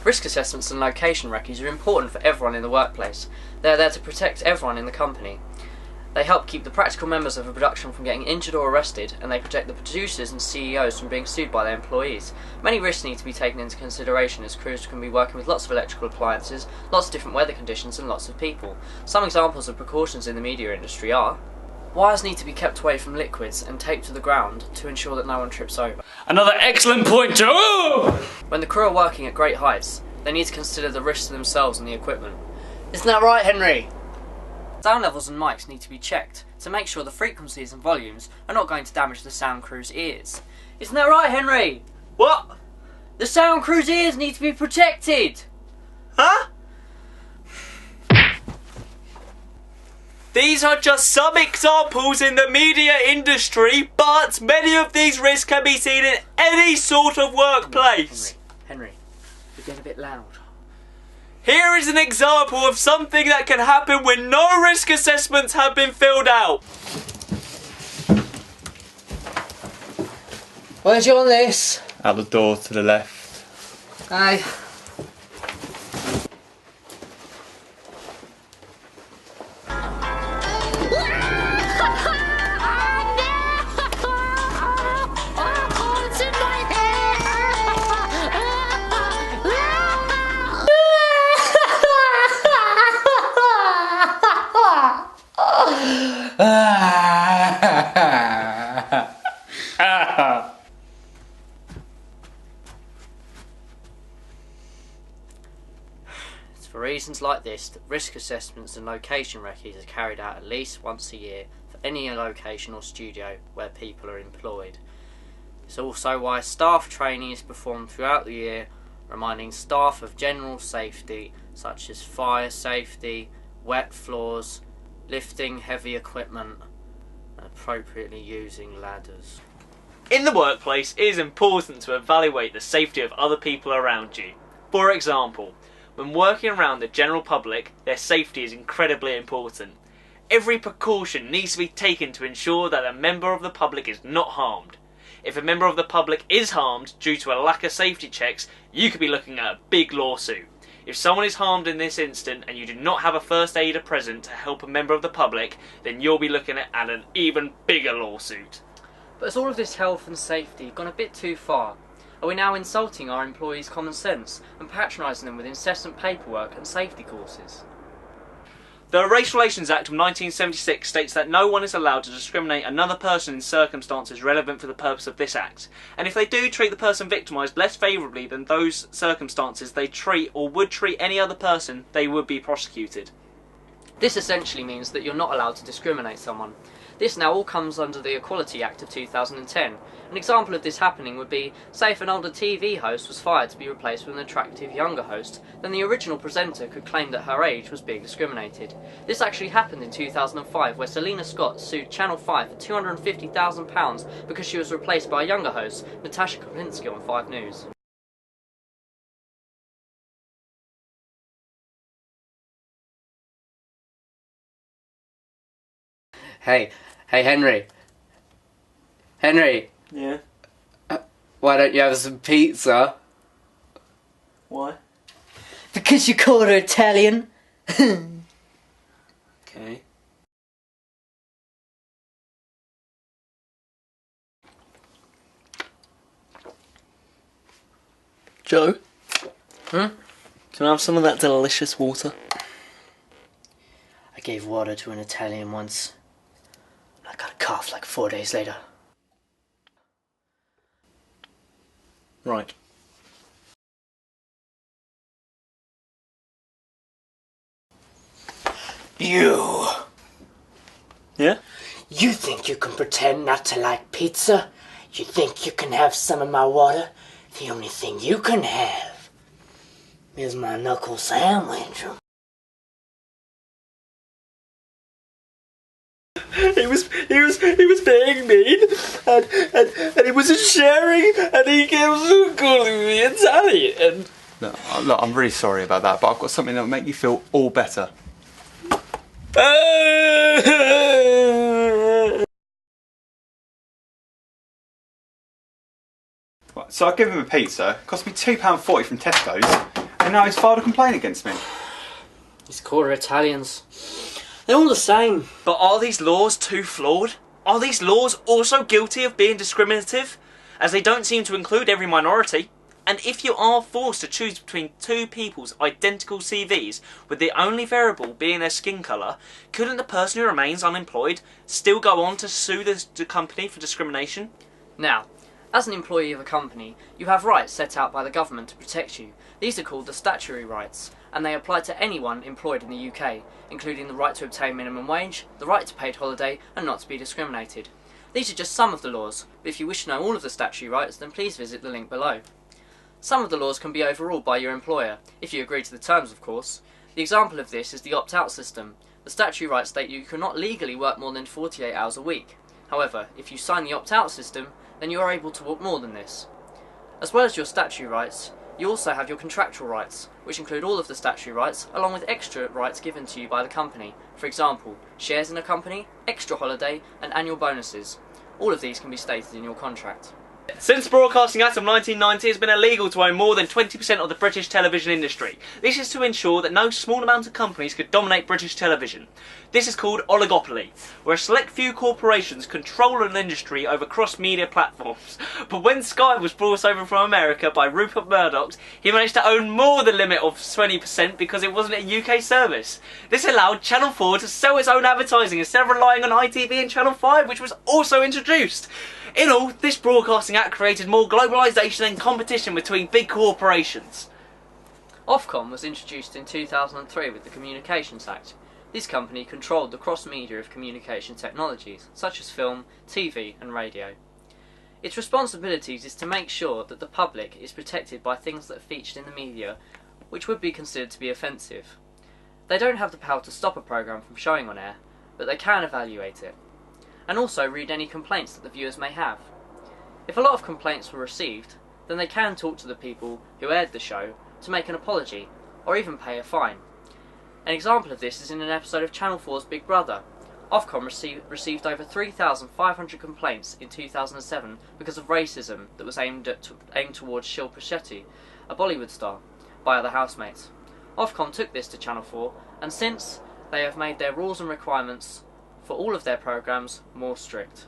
Risk assessments and location recce's are important for everyone in the workplace. They are there to protect everyone in the company. They help keep the practical members of a production from getting injured or arrested, and they protect the producers and CEOs from being sued by their employees. Many risks need to be taken into consideration, as crews can be working with lots of electrical appliances, lots of different weather conditions and lots of people. Some examples of precautions in the media industry are: wires need to be kept away from liquids and taped to the ground to ensure that no one trips over. Another excellent point, Joe! When the crew are working at great heights, they need to consider the risks to themselves and the equipment. Isn't that right, Henry? Sound levels and mics need to be checked to make sure the frequencies and volumes are not going to damage the sound crew's ears. Isn't that right, Henry? What? The sound crew's ears need to be protected! Huh? These are just some examples in the media industry, but many of these risks can be seen in any sort of workplace. Henry, you're getting a bit loud. Here is an example of something that can happen when no risk assessments have been filled out. Where's your this? Out the door to the left. Aye. It's for reasons like this that risk assessments and location recce's are carried out at least once a year for any location or studio where people are employed. It's also why staff training is performed throughout the year, reminding staff of general safety such as fire safety, wet floors, lifting heavy equipment, and appropriately using ladders. In the workplace, it is important to evaluate the safety of other people around you. For example, when working around the general public, their safety is incredibly important. Every precaution needs to be taken to ensure that a member of the public is not harmed. If a member of the public is harmed due to a lack of safety checks, you could be looking at a big lawsuit. If someone is harmed in this instant and you do not have a first aider present to help a member of the public, then you'll be looking at an even bigger lawsuit. But has all of this health and safety gone a bit too far? Are we now insulting our employees' common sense and patronising them with incessant paperwork and safety courses? The Race Relations Act of 1976 states that no one is allowed to discriminate another person in circumstances relevant for the purpose of this act, and if they do treat the person victimised less favourably than those circumstances they treat or would treat any other person, they would be prosecuted. This essentially means that you're not allowed to discriminate someone. This now all comes under the Equality Act of 2010. An example of this happening would be, say if an older TV host was fired to be replaced with an attractive younger host, then the original presenter could claim that her age was being discriminated. This actually happened in 2005, where Selena Scott sued Channel 5 for £250,000 because she was replaced by a younger host, Natasha Koplinski, on 5 News. Hey Henry. Henry. Yeah? Why don't you have some pizza? Why? Because you call her Italian. Okay. Joe? Hmm? Can I have some of that delicious water? I gave water to an Italian once. I got a cough like 4 days later. Right. You! Yeah? You think you can pretend not to like pizza? You think you can have some of my water? The only thing you can have is my knuckle sandwich. He was being mean, and he wasn't sharing, and he kept calling me Italian. Look, I'm really sorry about that, but I've got something that will make you feel all better. Right, so I give him a pizza. It cost me £2.40 from Tesco's, And now he's filed a complaint against me. These quarter Italians. They're all the same. But are these laws too flawed? Are these laws also guilty of being discriminative, as they don't seem to include every minority? And if you are forced to choose between two people's identical CVs, with the only variable being their skin colour, couldn't the person who remains unemployed still go on to sue the company for discrimination? Now, as an employee of a company, you have rights set out by the government to protect you. These are called the statutory rights, and they apply to anyone employed in the UK, including the right to obtain minimum wage, the right to paid holiday, and not to be discriminated. These are just some of the laws, but if you wish to know all of the statutory rights, then please visit the link below. Some of the laws can be overruled by your employer, if you agree to the terms, of course. The example of this is the opt-out system. The statutory rights state you cannot legally work more than 48 hours a week. However, if you sign the opt-out system, then you are able to work more than this. As well as your statutory rights, you also have your contractual rights, which include all of the statutory rights, along with extra rights given to you by the company. For example, shares in a company, extra holiday, and annual bonuses. All of these can be stated in your contract. Since the Broadcasting Act of 1990, it has been illegal to own more than 20% of the British television industry. This is to ensure that no small amount of companies could dominate British television. This is called oligopoly, where a select few corporations control an industry over cross-media platforms. But when Sky was brought over from America by Rupert Murdoch, he managed to own more than the limit of 20% because it wasn't a UK service. This allowed Channel 4 to sell its own advertising instead of relying on ITV and Channel 5, which was also introduced. In all, this Broadcasting Act created more globalisation and competition between big corporations. Ofcom was introduced in 2003 with the Communications Act. This company controlled the cross-media of communication technologies, such as film, TV and radio. Its responsibilities is to make sure that the public is protected by things that are featured in the media which would be considered to be offensive. They don't have the power to stop a programme from showing on air, but they can evaluate it, and also read any complaints that the viewers may have. If a lot of complaints were received, then they can talk to the people who aired the show to make an apology, or even pay a fine. An example of this is in an episode of Channel 4's Big Brother. Ofcom received over 3,500 complaints in 2007 because of racism that was aimed towards Shilpa Shetty, a Bollywood star, by other housemates. Ofcom took this to Channel 4, and since, they have made their rules and requirements for all of their programmes more strict.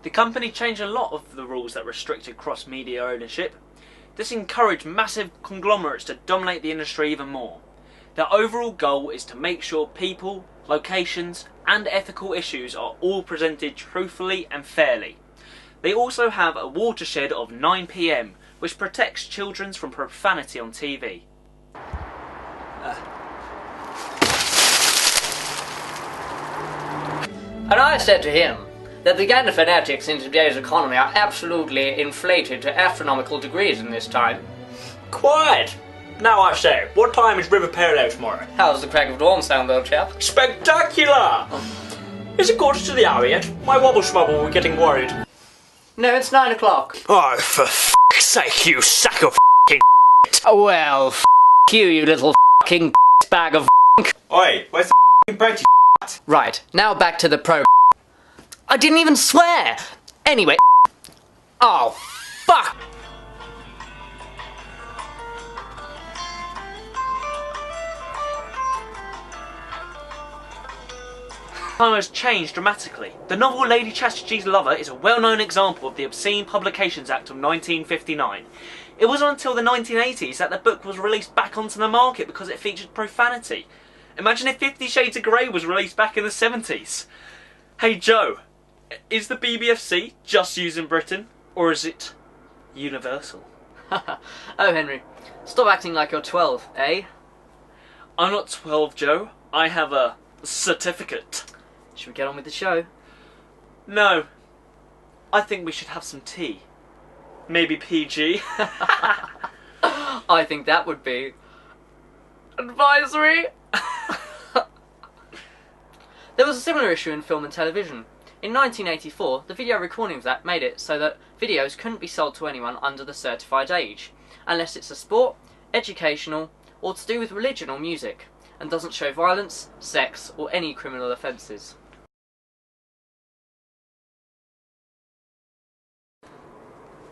The company changed a lot of the rules that restricted cross-media ownership. This encouraged massive conglomerates to dominate the industry even more. Their overall goal is to make sure people, locations and ethical issues are all presented truthfully and fairly. They also have a watershed of 9 PM, which protects children from profanity on TV. And I said to him that the gender fanatics in today's economy are absolutely inflated to astronomical degrees in this time. Quiet! Now I say, what time is River Parallel tomorrow? How's the crack of dawn sound, old chap? Spectacular! Is it quarter to the hour yet? My wobble schwobble were getting worried. No, it's 9 o'clock. Oh, for f***'s sake, you sack of f***ing Well, you little f***ing bag of Oi, where's the f***ing bread, you Right, now back to the program. I didn't even swear! Anyway, oh, fuck! Time has changed dramatically. The novel Lady Chasterjee's Lover is a well-known example of the Obscene Publications Act of 1959. It wasn't until the 1980s that the book was released back onto the market because it featured profanity. Imagine if 50 Shades of Grey was released back in the 70s. Hey Joe, is the BBFC just used in Britain, or is it universal? Oh, Henry, stop acting like you're 12, eh? I'm not 12, Joe. I have a certificate. Should we get on with the show? No. I think we should have some tea. Maybe PG. I think that would be advisory. There was a similar issue in film and television. In 1984, the Video Recordings Act made it so that videos couldn't be sold to anyone under the certified age, unless it's a sport, educational, or to do with religion or music, and doesn't show violence, sex, or any criminal offences.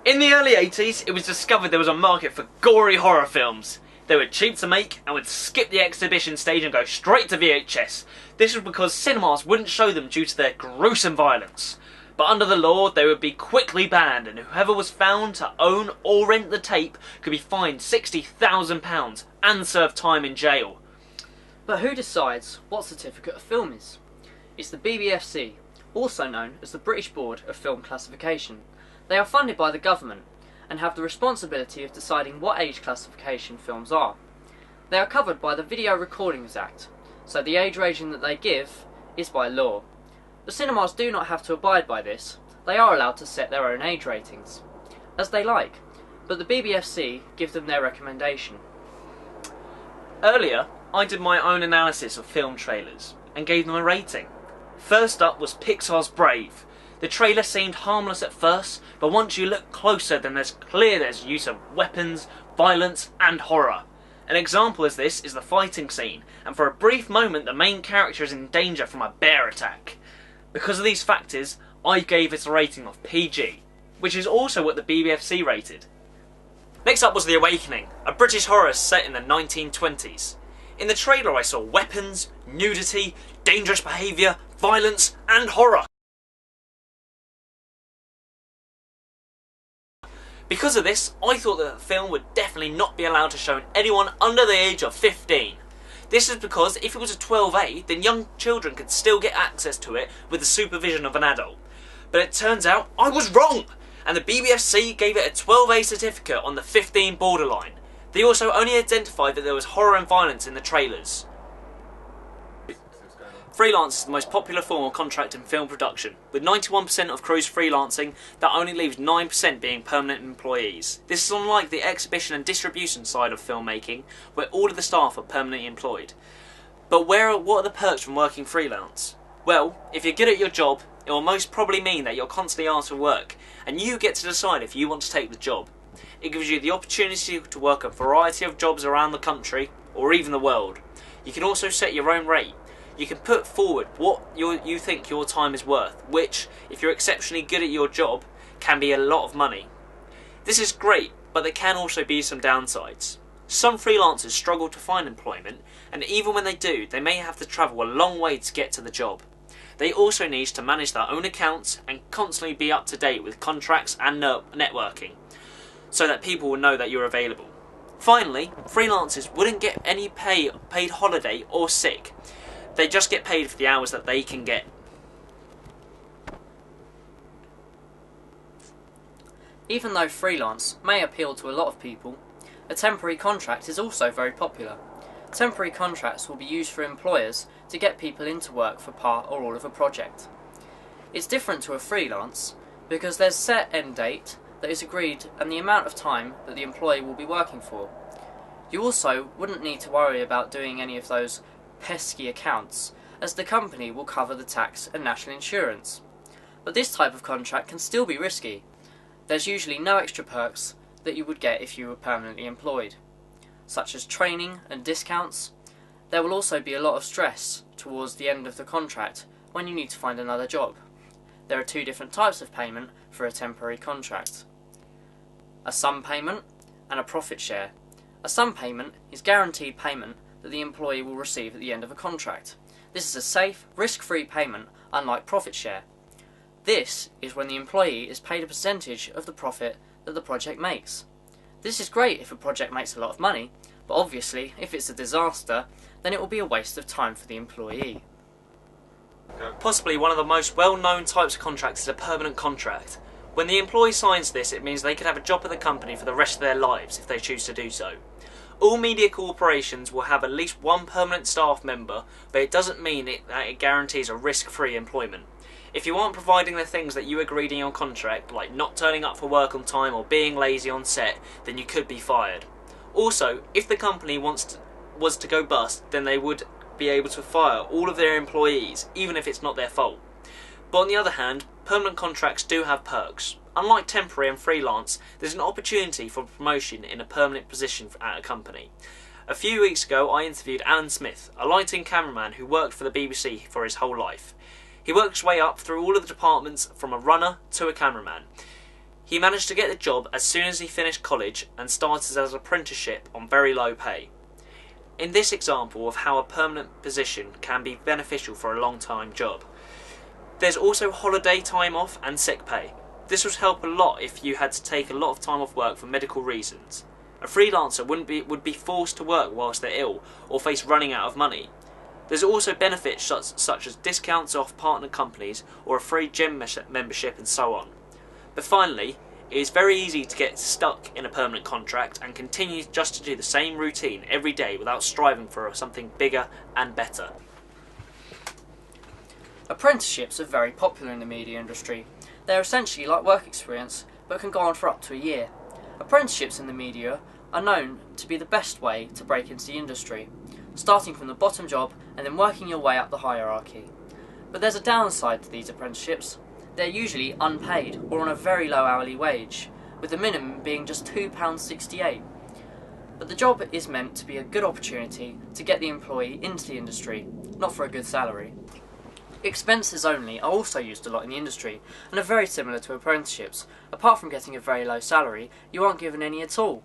In the early 80s, it was discovered there was a market for gory horror films. They were cheap to make and would skip the exhibition stage and go straight to VHS. This was because cinemas wouldn't show them due to their gruesome violence. But under the law, they would be quickly banned, and whoever was found to own or rent the tape could be fined £60,000 and serve time in jail. But who decides what certificate a film is? It's the BBFC, also known as the British Board of Film Classification. They are funded by the government and have the responsibility of deciding what age classification films are. They are covered by the Video Recordings Act, so the age rating that they give is by law. The cinemas do not have to abide by this. They are allowed to set their own age ratings, as they like, but the BBFC give them their recommendation. Earlier, I did my own analysis of film trailers and gave them a rating. First up was Pixar's Brave. The trailer seemed harmless at first, but once you look closer then there's use of weapons, violence and horror. An example of this is the fighting scene, and for a brief moment the main character is in danger from a bear attack. Because of these factors, I gave it a rating of PG, which is also what the BBFC rated. Next up was The Awakening, a British horror set in the 1920s. In the trailer I saw weapons, nudity, dangerous behaviour, violence and horror. Because of this, I thought that the film would definitely not be allowed to show anyone under the age of 15. This is because if it was a 12A, then young children could still get access to it with the supervision of an adult. But it turns out I was wrong, and the BBFC gave it a 12A certificate on the 15 borderline. They also only identified that there was horror and violence in the trailers. Freelance is the most popular form of contract in film production, with 91% of crews freelancing. That only leaves 9% being permanent employees. This is unlike the exhibition and distribution side of filmmaking, where all of the staff are permanently employed. But what are the perks from working freelance? Well, if you're good at your job, it will most probably mean that you're constantly asked for work, and you get to decide if you want to take the job. It gives you the opportunity to work a variety of jobs around the country, or even the world. You can also set your own rate. You can put forward what you think your time is worth, which, if you're exceptionally good at your job, can be a lot of money. This is great, but there can also be some downsides. Some freelancers struggle to find employment, and even when they do, they may have to travel a long way to get to the job. They also need to manage their own accounts and constantly be up to date with contracts and networking, so that people will know that you're available. Finally, freelancers wouldn't get any paid holiday or sick. They just get paid for the hours that they can get. Even though freelance may appeal to a lot of people, a temporary contract is also very popular. Temporary contracts will be used for employers to get people into work for part or all of a project. It's different to a freelance because there's a set end date that is agreed and the amount of time that the employee will be working for. You also wouldn't need to worry about doing any of those pesky accounts, as the company will cover the tax and national insurance. But this type of contract can still be risky. There's usually no extra perks that you would get if you were permanently employed, such as training and discounts. There will also be a lot of stress towards the end of the contract when you need to find another job. There are two different types of payment for a temporary contract: a sum payment and a profit share. A sum payment is guaranteed payment that the employee will receive at the end of a contract. This is a safe, risk-free payment, unlike profit share. This is when the employee is paid a percentage of the profit that the project makes. This is great if a project makes a lot of money, but obviously if it's a disaster, then it will be a waste of time for the employee. Possibly one of the most well-known types of contracts is a permanent contract. When the employee signs this, it means they could have a job at the company for the rest of their lives if they choose to do so. All media corporations will have at least one permanent staff member, but it doesn't mean that it guarantees a risk-free employment. If you aren't providing the things that you agreed in your contract, like not turning up for work on time or being lazy on set, then you could be fired. Also, if the company was to go bust, then they would be able to fire all of their employees, even if it's not their fault. But on the other hand, permanent contracts do have perks. Unlike temporary and freelance, there's an opportunity for promotion in a permanent position at a company. A few weeks ago I interviewed Alan Smith, a lighting cameraman who worked for the BBC for his whole life. He worked his way up through all of the departments from a runner to a cameraman. He managed to get the job as soon as he finished college and started as an apprenticeship on very low pay. In this example of how a permanent position can be beneficial for a long-time job, there's also holiday time off and sick pay. This would help a lot if you had to take a lot of time off work for medical reasons. A freelancer would be forced to work whilst they're ill or face running out of money. There's also benefits such as discounts off partner companies or a free gym membership and so on. But finally, it is very easy to get stuck in a permanent contract and continue just to do the same routine every day without striving for something bigger and better. Apprenticeships are very popular in the media industry. They are essentially like work experience, but can go on for up to a year. Apprenticeships in the media are known to be the best way to break into the industry, starting from the bottom job and then working your way up the hierarchy. But there's a downside to these apprenticeships. They're usually unpaid or on a very low hourly wage, with the minimum being just £2.68. But the job is meant to be a good opportunity to get the employee into the industry, not for a good salary. Expenses only are also used a lot in the industry and are very similar to apprenticeships. Apart from getting a very low salary, you aren't given any at all.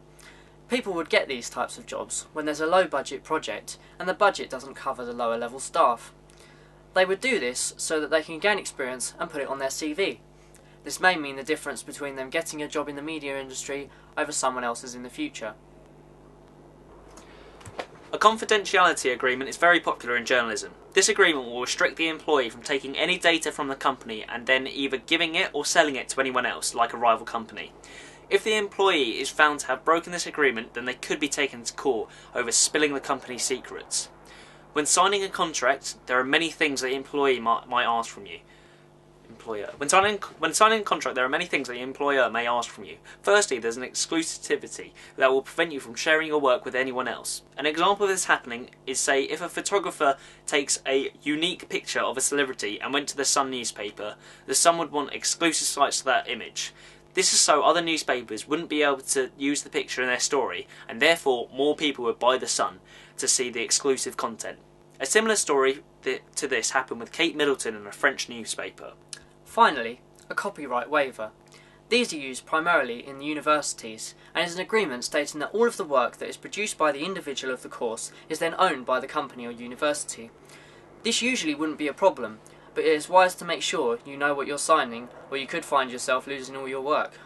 People would get these types of jobs when there's a low budget project and the budget doesn't cover the lower level staff. They would do this so that they can gain experience and put it on their CV. This may mean the difference between them getting a job in the media industry over someone else's in the future. A confidentiality agreement is very popular in journalism. This agreement will restrict the employee from taking any data from the company and then either giving it or selling it to anyone else, like a rival company. If the employee is found to have broken this agreement, then they could be taken to court over spilling the company's secrets. When signing a contract, there are many things the employee might ask from you. When signing a contract, there are many things the employer may ask from you. Firstly, there's an exclusivity that will prevent you from sharing your work with anyone else. An example of this happening is, say, if a photographer takes a unique picture of a celebrity and went to the Sun newspaper, the Sun would want exclusive rights to that image. This is so other newspapers wouldn't be able to use the picture in their story, and therefore more people would buy the Sun to see the exclusive content. A similar story to this happened with Kate Middleton in a French newspaper. Finally, a copyright waiver. These are used primarily in universities and is an agreement stating that all of the work that is produced by the individual of the course is then owned by the company or university. This usually wouldn't be a problem, but it is wise to make sure you know what you're signing or you could find yourself losing all your work.